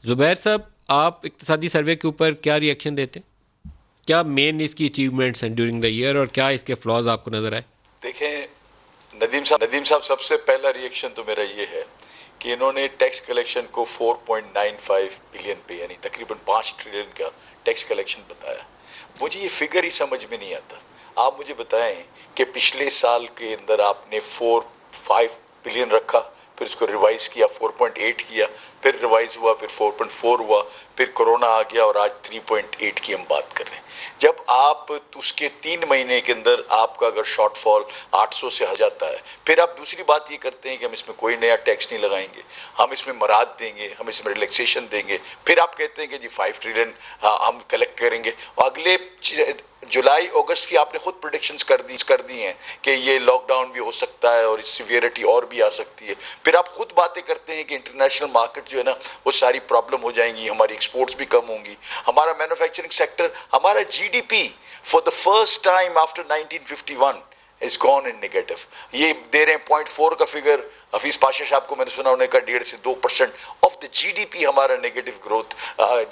जुबैर साहब, आप इक्तिसादी सर्वे के ऊपर क्या रिएक्शन देते हैं? क्या मेन इसकी अचीवमेंट्स हैं ड्यूरिंग द ईयर और क्या इसके फ्लॉज आपको नजर आए? देखें, नदीम साहब सबसे पहला रिएक्शन तो मेरा ये है कि इन्होंने टैक्स कलेक्शन को 4.95 बिलियन पे यानी तकरीबन 5 ट्रिलियन का टैक्स कलेक्शन बताया। मुझे ये फिगर ही समझ में नहीं आता। आप मुझे बताएं कि पिछले साल के अंदर आपने 4.5 बिलियन रखा, फिर उसको रिवाइज किया, 4.8 किया, फिर रिवाइज हुआ, फिर 4.4 हुआ, फिर कोरोना आ गया और आज 3.8 की हम बात कर रहे हैं। जब आप उसके 3 महीने के अंदर आपका अगर शॉर्टफॉल 800 से आ जाता है, फिर आप दूसरी बात ये करते हैं कि हम इसमें कोई नया टैक्स नहीं लगाएंगे, हम इसमें मराद देंगे, हम इसमें रिलैक्सेशन देंगे, फिर आप कहते हैं कि जी 5 ट्रिलियन हम कलेक्ट करेंगे। और अगले जुलाई अगस्त की आपने खुद प्रेडिक्शंस कर दी हैं कि ये लॉकडाउन भी हो सकता है और इस सीवियरिटी और भी आ सकती है। फिर आप खुद बातें करते हैं कि इंटरनेशनल मार्केट जो है ना वो सारी प्रॉब्लम हो जाएंगी, हमारी एक्सपोर्ट्स भी कम होंगी, हमारा मैन्युफैक्चरिंग सेक्टर, हमारा GDP for the first time after 1951 is gone in negative. ये दे रहे हैं 0.4 का फिगर। हफीज पाशा साहब को मैंने सुना उन्होंने कहा 1.5 से 2% ऑफ द जीडीपी हमारा नेगेटिव ग्रोथ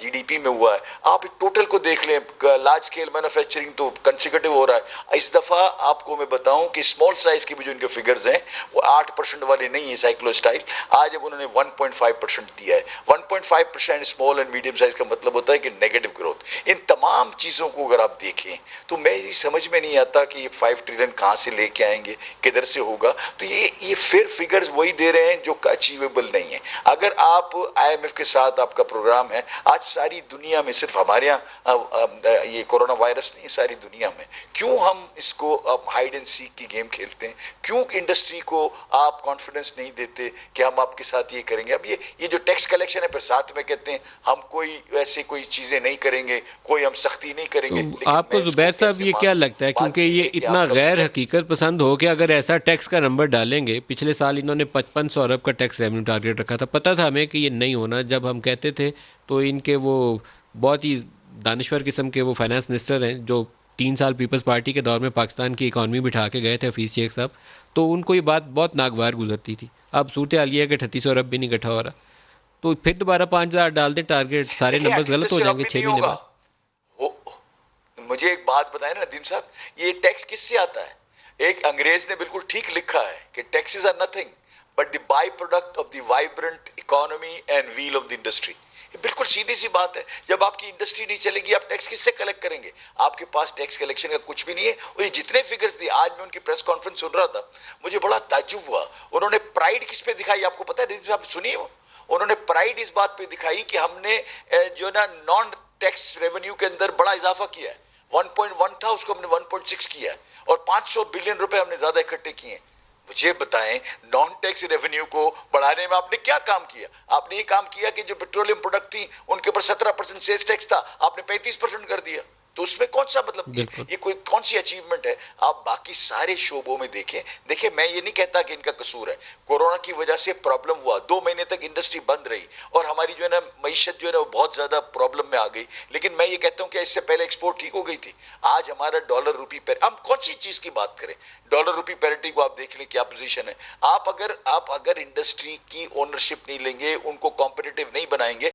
जीडीपी में हुआ है। आप टोटल को देख लें, लार्ज स्केल मैन्युफैक्चरिंग तो कंसेक्यूटिव हो रहा है। इस दफा आपको मैं बताऊं कि स्मॉल साइज के भी जो इनके फिगर्स हैं वो 8% वाले नहीं है साइक्लो स्टाइल। आज अब उन्होंने 1.5% दिया है। 1.5% स्मॉल एंड मीडियम साइज का मतलब होता है कि नेगेटिव ग्रोथ। इन तमाम चीजों को अगर आप देखें तो मैं ये समझ में नहीं आता कि ये 5 ट्रिलियन कहां से लेके आएंगे, किधर से होगा। तो ये फिर फिगर्स वही दे रहे हैं जो अचीवेबल नहीं है। अगर आप आईएमएफ के साथ आपका प्रोग्राम है, आज सारी दुनिया में, सिर्फ हमारे यहाँ ये कोरोना वायरस नहीं, सारी दुनिया में क्यों हम इसको हाइड एंड सीक की गेम खेलते हैं? क्यों इंडस्ट्री को आप कॉन्फिडेंस नहीं देते कि हम आपके साथ ये करेंगे? अब ये जो टैक्स कलेक्शन है, फिर साथ में कहते हैं हम कोई चीजें नहीं करेंगे, कोई हम सख्ती नहीं करेंगे। तो आपको जुबैर साहब ये क्या लगता है, क्योंकि ये इतना गैर हकीकत पसंद हो कि अगर ऐसा टैक्स का नंबर डालेंगे, पिछले साल इन्होंने 5500 अरब का टैक्स रेवेन्यू टारगेट रखा था, पता था हमें कि ये नहीं होना। जब हम कहते थे तो इनके वो बहुत ही दानिश्वर किस्म के वो फाइनेंस मिनिस्टर हैं जो 3 साल पीपल्स पार्टी के दौर में पाकिस्तान की इकॉनमी बिठा के गए थे, हफीज़ शेख साहब, तो उनको ये बात बहुत नागवार गुजरती थी। अब सूरत हाल ये है कि 3800 अरब भी नहीं इकट्ठा हो रहा, तो फिर दोबारा 5000 डाल दें टारगेट, सारे नंबर्स गलत हो जाएंगे 6 महीने बाद। मुझे एक बात बताएं ना नदीम साहब, ये टैक्स किससे आता है? एक अंग्रेज ने बिल्कुल ठीक लिखा है कि taxes are nothing but the by product of the vibrant economy and wheel of the industry. ये बिल्कुल सीधी सी बात है। जब आपकी इंडस्ट्री नहीं चलेगी, आप टैक्स किससे कलेक्ट करेंगे? आपके पास टैक्स कलेक्शन का कुछ भी नहीं है। और ये जितने फिगर्स दिए, आज मैं उनकी प्रेस कॉन्फ्रेंस सुन रहा था, मुझे बड़ा ताज्जुब हुआ। उन्होंने प्राइड किस पे दिखाई आपको पता है? आप सुनिए, उन्होंने प्राइड इस बात पे दिखाई कि हमने जो ना नॉन टैक्स रेवेन्यू के अंदर बड़ा इजाफा किया है। 1.1 था, उसको हमने 1.6 किया है और 500 बिलियन रुपए हमने ज्यादा इकट्ठे किए हैं। मुझे बताएं, नॉन टैक्स रेवेन्यू को बढ़ाने में आपने क्या काम किया? आपने ये काम किया कि जो पेट्रोलियम प्रोडक्ट थी उनके ऊपर 17% सेल्स टैक्स था, आपने 35% कर दिया। तो उसमें कौन सा मतलब, ये कोई कौन सी अचीवमेंट है? आप बाकी सारे शोबों में देखें, मैं ये नहीं कहता कि इनका कसूर है। कोरोना की वजह से प्रॉब्लम हुआ, 2 महीने तक इंडस्ट्री बंद रही और हमारी जो है ना मईशत जो है ना वो बहुत ज्यादा प्रॉब्लम में आ गई। लेकिन मैं ये कहता हूं कि इससे पहले एक्सपोर्ट ठीक हो गई थी। आज हमारा डॉलर रुपी पर, हम कौन सी चीज की बात करें? डॉलर रुपी पैरिटी को आप देख लें क्या पोजीशन है। आप अगर इंडस्ट्री की ओनरशिप नहीं लेंगे, उनको कॉम्पिटिटिव नहीं बनाएंगे,